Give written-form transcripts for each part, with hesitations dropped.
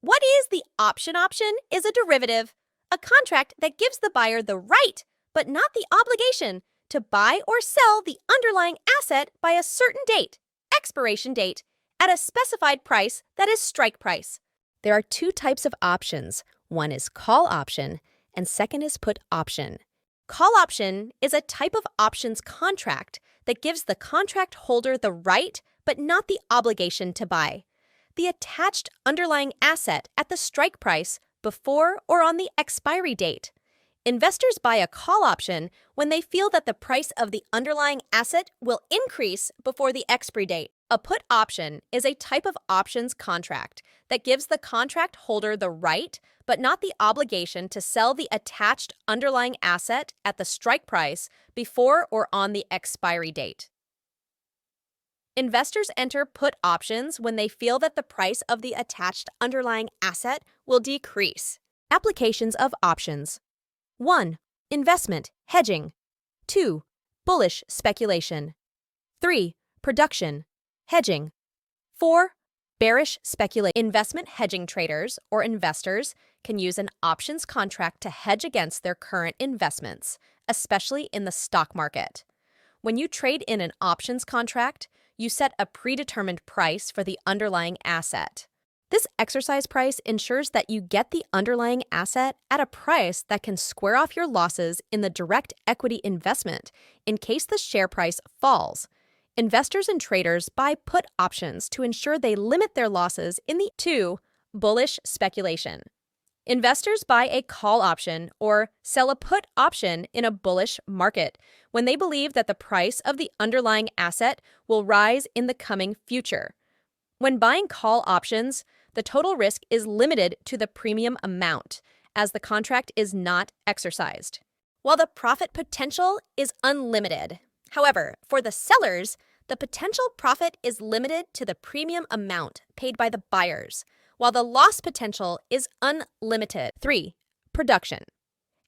What is the option? Option is a derivative, a contract that gives the buyer the right, but not the obligation, to buy or sell the underlying asset by a certain date, expiration date, at a specified price that is strike price. There are two types of options. One is call option, and second is put option. Call option is a type of options contract that gives the contract holder the right, but not the obligation to buy the attached underlying asset at the strike price before or on the expiry date. Investors buy a call option when they feel that the price of the underlying asset will increase before the expiry date. A put option is a type of options contract that gives the contract holder the right, but not the obligation to sell the attached underlying asset at the strike price before or on the expiry date. Investors enter put options when they feel that the price of the attached underlying asset will decrease. Applications of options. 1. Investment, hedging. 2. Bullish speculation. 3. Production, hedging. 4. Bearish speculation. Investment hedging traders or investors can use an options contract to hedge against their current investments, especially in the stock market. When you trade in an options contract, you set a predetermined price for the underlying asset. This exercise price ensures that you get the underlying asset at a price that can square off your losses in the direct equity investment in case the share price falls. Investors and traders buy put options to ensure they limit their losses in the 2. Bullish speculation. Investors buy a call option or sell a put option in a bullish market when they believe that the price of the underlying asset will rise in the coming future. When buying call options, the total risk is limited to the premium amount, as the contract is not exercised, while the profit potential is unlimited. However, for the sellers, the potential profit is limited to the premium amount paid by the buyers, while the loss potential is unlimited. 3. Production.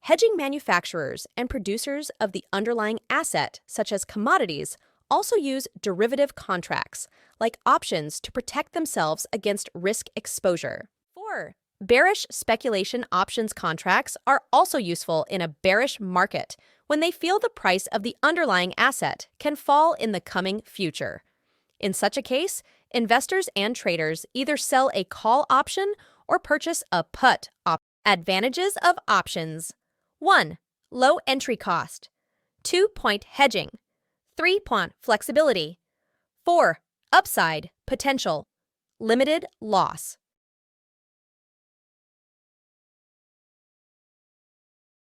Hedging manufacturers and producers of the underlying asset, such as commodities, also use derivative contracts, like options, to protect themselves against risk exposure. 4. Bearish speculation options contracts are also useful in a bearish market when they feel the price of the underlying asset can fall in the coming future. In such a case, investors and traders either sell a call option or purchase a put option. Advantages of options. 1. Low entry cost. 2. Point hedging. 3. Point flexibility. 4. Upside potential. Limited loss.